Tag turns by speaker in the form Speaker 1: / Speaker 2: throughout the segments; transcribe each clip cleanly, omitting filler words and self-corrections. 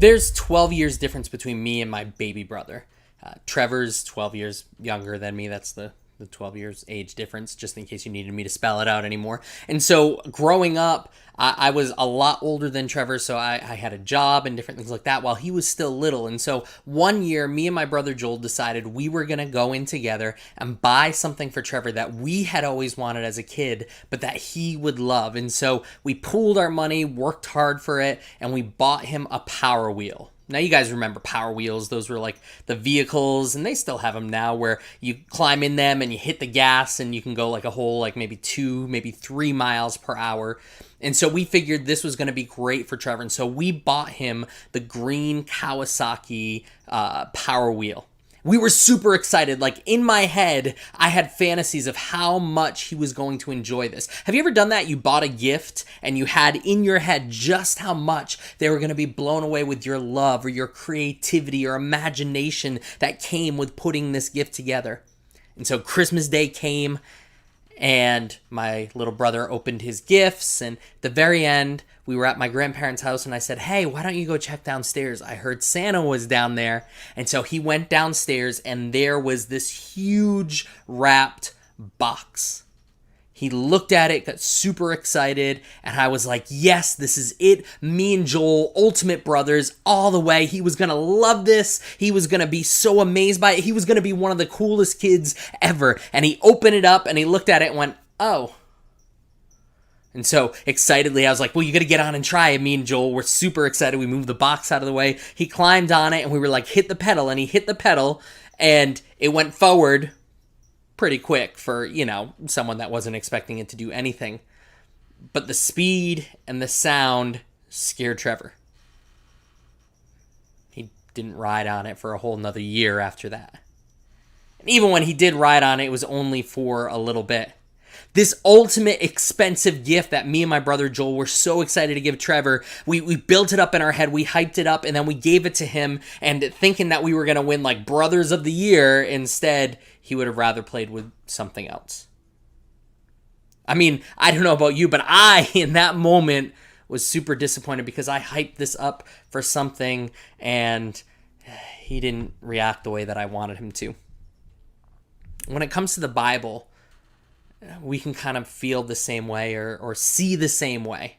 Speaker 1: There's 12 years difference between me and my baby brother. Trevor's 12 years younger than me. That's the 12 years age difference, just in case you needed me to spell it out anymore. And so growing up, I was a lot older than Trevor, so I had a job and different things like that while he was still little. And so one year, me and my brother Joel decided we were going to go in together and buy something for Trevor that we had always wanted as a kid, but that he would love. And so we pooled our money, worked hard for it, and we bought him a Power Wheel. Now, you guys remember Power Wheels. Those were like the vehicles, and they still have them now, where you climb in them and you hit the gas and you can go like a whole, like maybe 2, maybe 3 miles per hour. And so we figured this was going to be great for Trevor. And so we bought him the green Kawasaki Power Wheel. We were super excited. Like, in my head, I had fantasies of how much he was going to enjoy this. Have you ever done that? You bought a gift and you had in your head just how much they were going to be blown away with your love or your creativity or imagination that came with putting this gift together. And so Christmas Day came, and my little brother opened his gifts, and at the very end, we were at my grandparents' house, and I said, hey, why don't you go check downstairs? I heard Santa was down there. And so he went downstairs, and there was this huge wrapped box. He looked at it, got super excited, and I was like, yes, this is it. Me and Joel, ultimate brothers, all the way. He was going to love this. He was going to be so amazed by it. He was going to be one of the coolest kids ever. And he opened it up, and he looked at it and went, oh. And so, excitedly, I was like, well, you got to get on and try it. Me and Joel were super excited. We moved the box out of the way. He climbed on it, and we were like, hit the pedal. And he hit the pedal, and it went forward pretty quick for, someone that wasn't expecting it to do anything. But the speed and the sound scared Trevor. He didn't ride on it for a whole nother year after that. And even when he did ride on it, it was only for a little bit. This ultimate expensive gift that me and my brother Joel were so excited to give Trevor, we built it up in our head, we hyped it up, and then we gave it to him, and thinking that we were going to win like Brothers of the Year, instead, he would have rather played with something else. I mean, I don't know about you, but I, in that moment, was super disappointed because I hyped this up for something, and he didn't react the way that I wanted him to. When it comes to the Bible, we can kind of feel the same way or see the same way.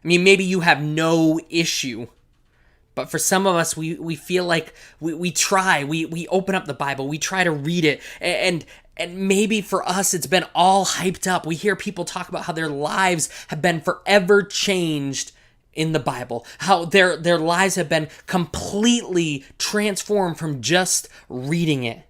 Speaker 1: I mean, maybe you have no issue, but for some of us, we feel like we try. We open up the Bible, we try to read it, and maybe for us, it's been all hyped up. We hear people talk about how their lives have been forever changed in the Bible, how their lives have been completely transformed from just reading it.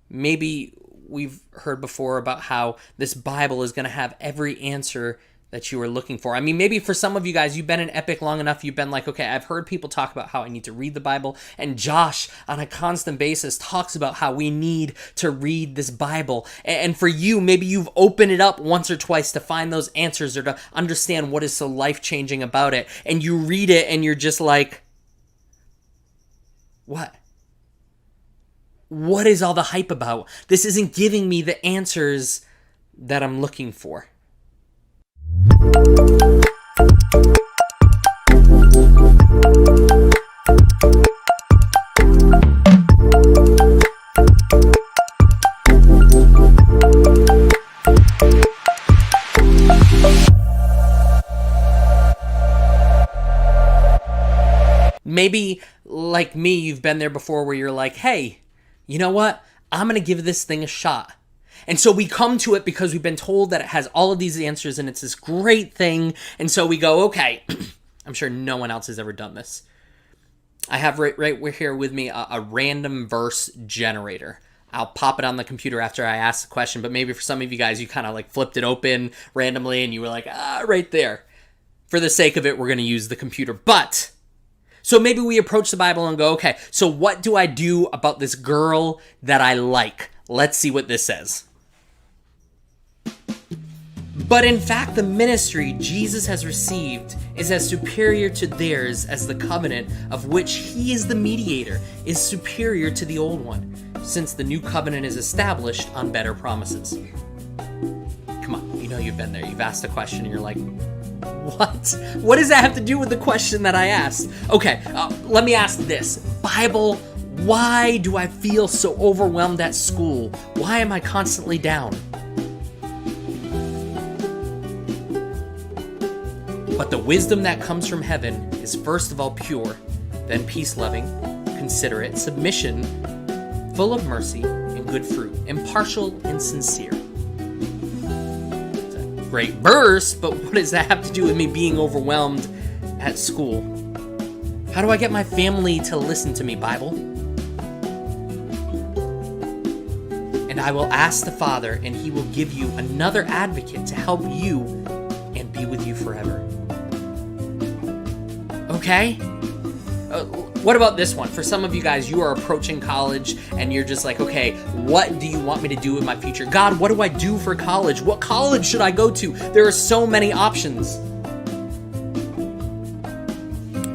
Speaker 1: Maybe we've heard before about how this Bible is going to have every answer that you are looking for. I mean, maybe for some of you guys, you've been in Epic long enough, you've been like, okay, I've heard people talk about how I need to read the Bible, and Josh, on a constant basis, talks about how we need to read this Bible. And for you, maybe you've opened it up once or twice to find those answers or to understand what is so life-changing about it, and you read it and you're just like, what? What is all the hype about? This isn't giving me the answers that I'm looking for. Maybe, like me, you've been there before where you're like, hey, you know what? I'm going to give this thing a shot. And so we come to it because we've been told that it has all of these answers and it's this great thing. And so we go, okay, I'm sure no one else has ever done this. I have right here with me a random verse generator. I'll pop it on the computer after I ask the question, but maybe for some of you guys, you kind of like flipped it open randomly and you were like, right there. For the sake of it, we're going to use the computer. But so maybe we approach the Bible and go, okay, so what do I do about this girl that I like? Let's see what this says. But in fact, the ministry Jesus has received is as superior to theirs as the covenant of which he is the mediator is superior to the old one, since the new covenant is established on better promises. Come on, you know you've been there. You've asked a question and you're like, What? What does that have to do with the question that I asked? Okay, let me ask this. Bible, why do I feel so overwhelmed at school? Why am I constantly down? But the wisdom that comes from heaven is first of all pure, then peace-loving, considerate, submission, full of mercy and good fruit, impartial and sincere. It's a great verse, but what does that have to do with me being overwhelmed at school? How do I get my family to listen to me, Bible? And I will ask the Father, and he will give you another advocate to help you and be with you forever. Okay? What about this one? For some of you guys, you are approaching college and you're just like, okay, what do you want me to do with my future? God, what do I do for college? What college should I go to? There are so many options.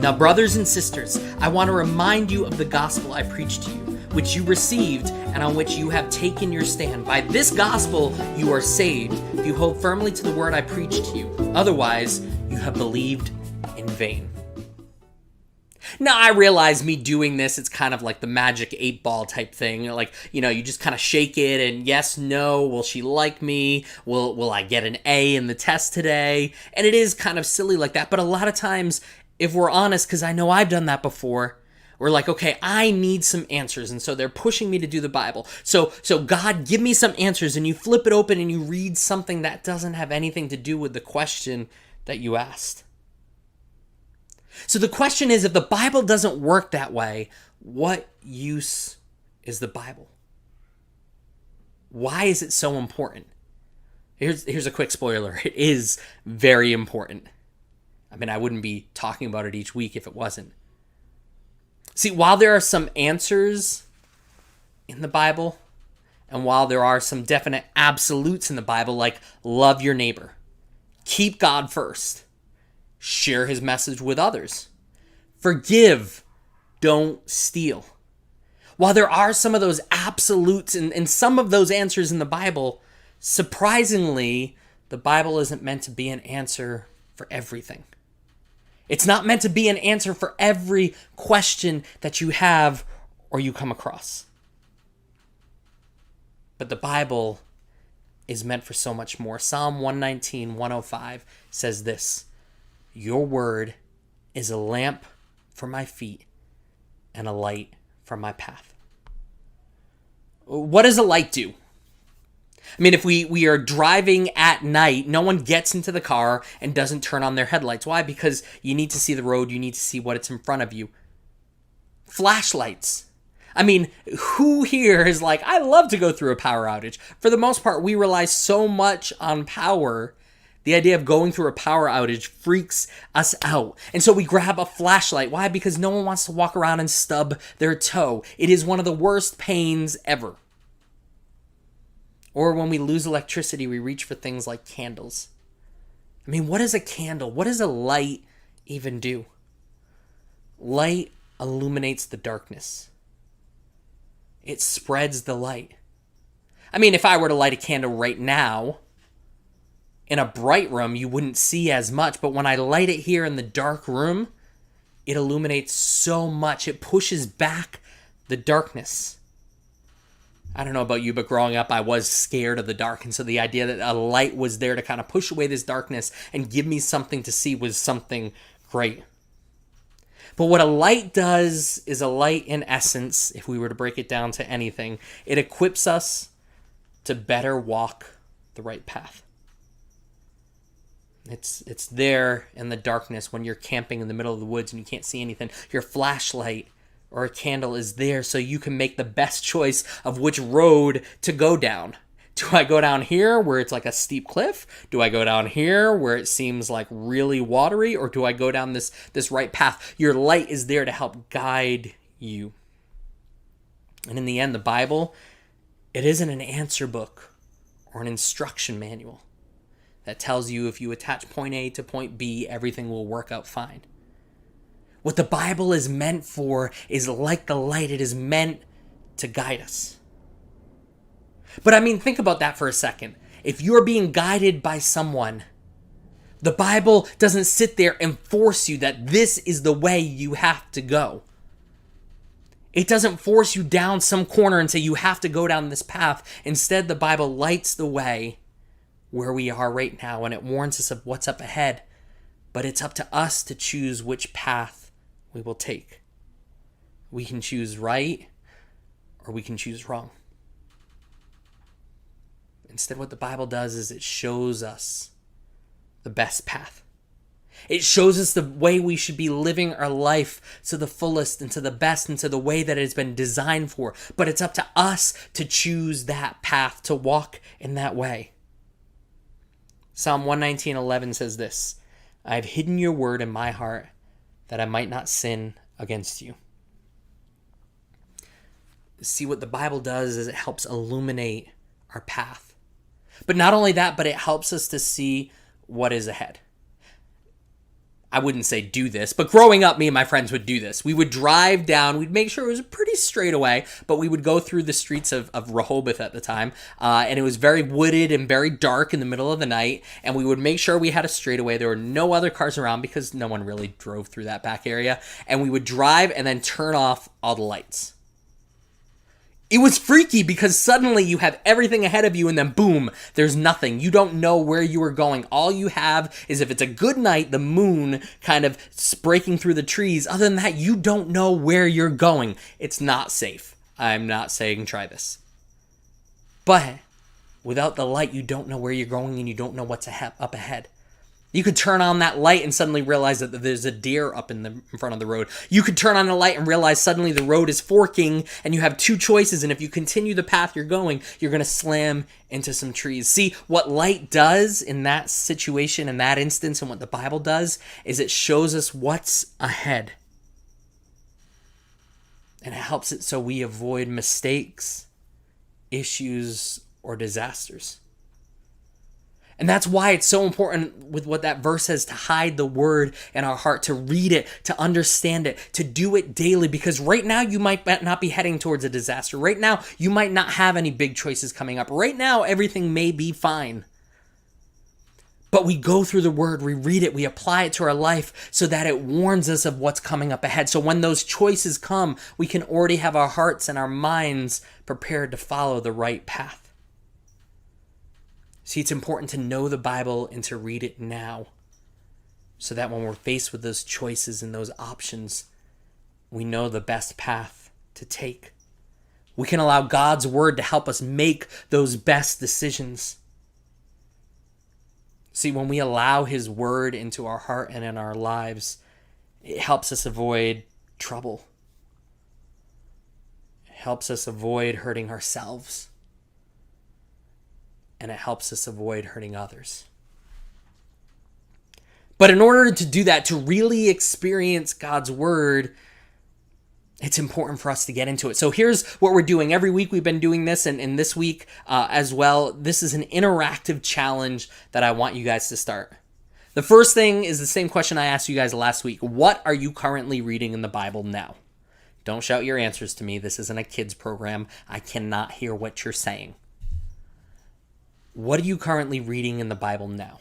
Speaker 1: Now, brothers and sisters, I want to remind you of the gospel I preached to you, which you received and on which you have taken your stand. By this gospel, you are saved if you hold firmly to the word I preached to you. Otherwise, you have believed in vain. Now, I realize me doing this, it's kind of like the magic 8-ball type thing. Like, you just kind of shake it and yes, no, will she like me? Will I get an A in the test today? And it is kind of silly like that. But a lot of times, if we're honest, because I know I've done that before, we're like, okay, I need some answers. And so they're pushing me to do the Bible. So God, give me some answers. And you flip it open and you read something that doesn't have anything to do with the question that you asked. So the question is, if the Bible doesn't work that way, what use is the Bible? Why is it so important? Here's a quick spoiler. It is very important. I mean, I wouldn't be talking about it each week if it wasn't. See, while there are some answers in the Bible, and while there are some definite absolutes in the Bible, like love your neighbor, keep God first, share his message with others, forgive, don't steal. While there are some of those absolutes and some of those answers in the Bible, surprisingly, the Bible isn't meant to be an answer for everything. It's not meant to be an answer for every question that you have or you come across. But the Bible is meant for so much more. Psalm 119, 105 says this: your word is a lamp for my feet and a light for my path. What does a light do? I mean, if we are driving at night, no one gets into the car and doesn't turn on their headlights. Why? Because you need to see the road. You need to see what it's in front of you. Flashlights. I mean, who here is like, I love to go through a power outage? For the most part, we rely so much on power. The idea of going through a power outage freaks us out. And so we grab a flashlight. Why? Because no one wants to walk around and stub their toe. It is one of the worst pains ever. Or when we lose electricity, we reach for things like candles. I mean, what is a candle? What does a light even do? Light illuminates the darkness. It spreads the light. I mean, if I were to light a candle right now, in a bright room, you wouldn't see as much. But when I light it here in the dark room, it illuminates so much. It pushes back the darkness. I don't know about you, but growing up, I was scared of the dark. And so the idea that a light was there to kind of push away this darkness and give me something to see was something great. But what a light does is a light, in essence, if we were to break it down to anything, it equips us to better walk the right path. It's there in the darkness when you're camping in the middle of the woods and you can't see anything. Your flashlight or a candle is there so you can make the best choice of which road to go down. Do I go down here where it's like a steep cliff? Do I go down here where it seems like really watery? Or do I go down this right path? Your light is there to help guide you. And in the end, the Bible, it isn't an answer book or an instruction manual that tells you if you attach point A to point B, everything will work out fine. What the Bible is meant for is like the light. It is meant to guide us. But I mean, think about that for a second. If you're being guided by someone, The Bible doesn't sit there and force you that this is the way you have to go. It doesn't force you down some corner and say you have to go down this path. Instead, the Bible lights the way where we are right now, and it warns us of what's up ahead. But it's up to us to choose which path we will take. We can choose right, or we can choose wrong. Instead, what the Bible does is it shows us the best path. It shows us the way we should be living our life to the fullest and to the best and to the way that it has been designed for. But it's up to us to choose that path, to walk in that way. Psalm 119:11 says this, I have hidden your word in my heart that I might not sin against you. See, what the Bible does is it helps illuminate our path. But not only that, but it helps us to see what is ahead. I wouldn't say do this, but growing up, me and my friends would do this. We would drive down, we'd make sure it was a pretty straightaway, but we would go through the streets of Rehoboth at the time, and it was very wooded and very dark in the middle of the night, and we would make sure we had a straightaway. There were no other cars around because no one really drove through that back area, and we would drive and then turn off all the lights. It was freaky because suddenly you have everything ahead of you and then boom, there's nothing. You don't know where you are going. All you have is, if it's a good night, the moon kind of breaking through the trees. Other than that, you don't know where you're going. It's not safe. I'm not saying try this. But without the light, you don't know where you're going and you don't know what's up ahead. You could turn on that light and suddenly realize that there's a deer up in front of the road. You could turn on the light and realize suddenly the road is forking and you have two choices. And if you continue the path you're going, you're going to slam into some trees. See, what light does in that situation, in that instance, and what the Bible does is it shows us what's ahead. And it helps it so we avoid mistakes, issues, or disasters. And that's why it's so important with what that verse says, to hide the word in our heart, to read it, to understand it, to do it daily. Because right now you might not be heading towards a disaster. Right now you might not have any big choices coming up. Right now everything may be fine. But we go through the word, we read it, we apply it to our life so that it warns us of what's coming up ahead. So when those choices come, we can already have our hearts and our minds prepared to follow the right path. See, it's important to know the Bible and to read it now so that when we're faced with those choices and those options, we know the best path to take. We can allow God's word to help us make those best decisions. See, when we allow his word into our heart and in our lives, it helps us avoid trouble. It helps us avoid hurting ourselves. And it helps us avoid hurting others. But in order to do that, to really experience God's word, it's important for us to get into it. So here's what we're doing. Every week we've been doing this, and this week as well. This is an interactive challenge that I want you guys to start. The first thing is the same question I asked you guys last week. What are you currently reading in the Bible now? Don't shout your answers to me. This isn't a kids program. I cannot hear what you're saying. What are you currently reading in the Bible now?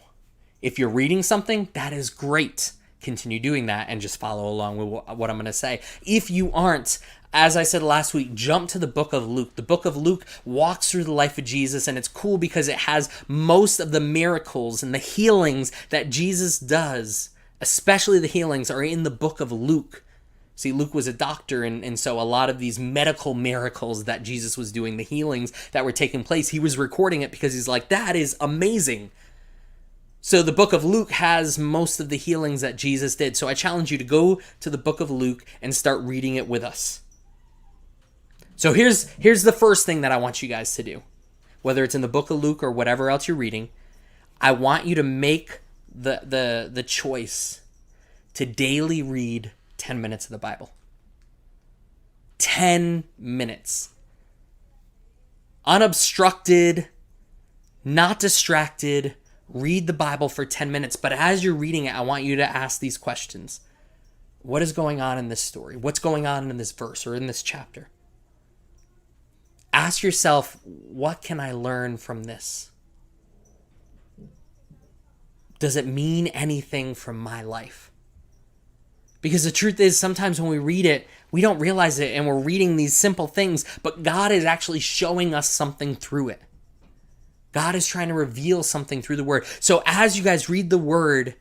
Speaker 1: If you're reading something, that is great. Continue doing that and just follow along with what I'm going to say. If you aren't, as I said last week, jump to the book of Luke. The book of Luke walks through the life of Jesus, and it's cool because it has most of the miracles and the healings that Jesus does, especially the healings, are in the book of Luke. See, Luke was a doctor, and so a lot of these medical miracles that Jesus was doing, the healings that were taking place, he was recording it because he's like, that is amazing. So the book of Luke has most of the healings that Jesus did. So I challenge you to go to the book of Luke and start reading it with us. So here's the first thing that I want you guys to do. Whether it's in the book of Luke or whatever else you're reading, I want you to make the choice to daily read 10 minutes of the Bible. 10 minutes. Unobstructed, not distracted. Read the Bible for 10 minutes. But as you're reading it, I want you to ask these questions. What is going on in this story? What's going on in this verse or in this chapter? Ask yourself, what can I learn from this? does it mean anything from my life? Because the truth is, sometimes when we read it, we don't realize it, and we're reading these simple things, but God is actually showing us something through it. God is trying to reveal something through the word. So as you guys read the word,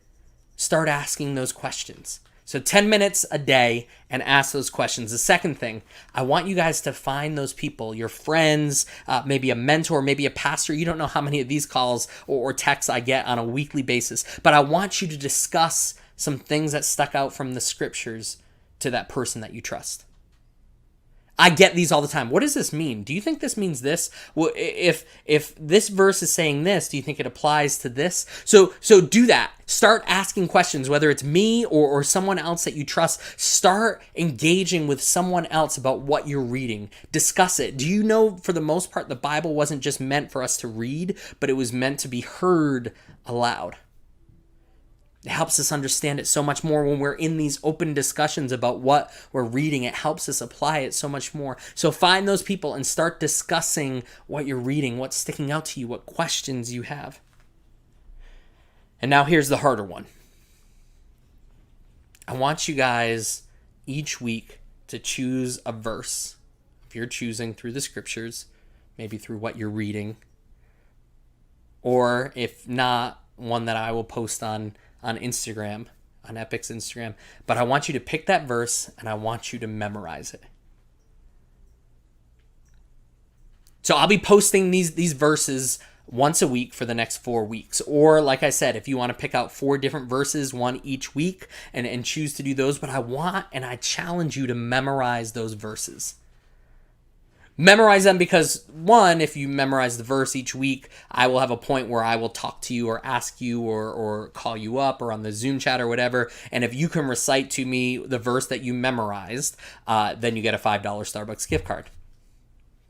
Speaker 1: start asking those questions. So 10 minutes a day and ask those questions. The second thing, I want you guys to find those people, your friends, maybe a mentor, maybe a pastor. You don't know how many of these calls or texts I get on a weekly basis, but I want you to discuss some things that stuck out from the scriptures to that person that you trust. I get these all the time. What does this mean? Do you think this means this? Well, if this verse is saying this, do you think it applies to this? So do that. Start asking questions, whether it's me or someone else that you trust. Start engaging with someone else about what you're reading. Discuss it. Do you know, for the most part, the Bible wasn't just meant for us to read, but it was meant to be heard aloud. It helps us understand it so much more when we're in these open discussions about what we're reading. It helps us apply it so much more. So find those people and start discussing what you're reading, what's sticking out to you, what questions you have. And now here's the harder one. I want you guys each week to choose a verse. If you're choosing through the scriptures, maybe through what you're reading, or if not, one that I will post on Instagram, on Epic's Instagram. But I want you to pick that verse and I want you to memorize it. So I'll be posting these verses once a week for the next 4 weeks. Or like I said, if you want to pick out 4 different verses, one each week, and choose to do those. But I want and I challenge you to memorize those verses. Memorize them because, one, if you memorize the verse each week, I will have a point where I will talk to you or ask you or call you up or on the Zoom chat or whatever. And if you can recite to me the verse that you memorized, then you get a $5 Starbucks gift card.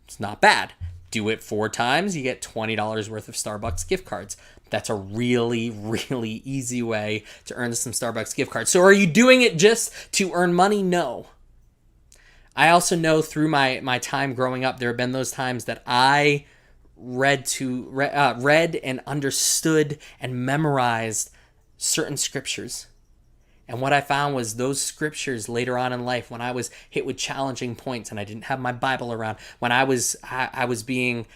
Speaker 1: It's not bad. Do it 4 times, you get $20 worth of Starbucks gift cards. That's a really, really easy way to earn some Starbucks gift cards. So are you doing it just to earn money? No. I also know through my time growing up, there have been those times that I read and understood and memorized certain scriptures. And what I found was those scriptures later on in life, when I was hit with challenging points and I didn't have my Bible around, when I was being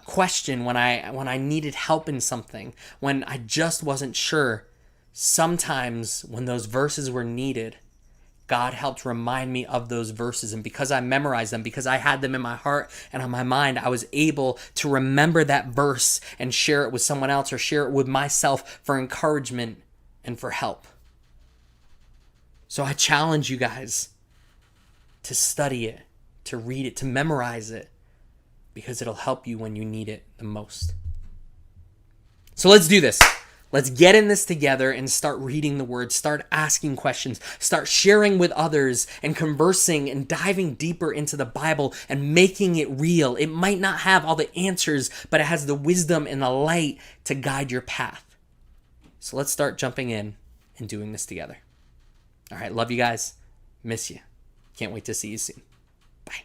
Speaker 1: questioned, when I needed help in something, when I just wasn't sure, sometimes when those verses were needed, God helped remind me of those verses. And because I memorized them, because I had them in my heart and on my mind, I was able to remember that verse and share it with someone else or share it with myself for encouragement and for help. So I challenge you guys to study it, to read it, to memorize it, because it'll help you when you need it the most. So let's do this. Let's get in this together and start reading the word, start asking questions, start sharing with others and conversing and diving deeper into the Bible and making it real. It might not have all the answers, but it has the wisdom and the light to guide your path. So let's start jumping in and doing this together. All right, love you guys. Miss you. Can't wait to see you soon. Bye.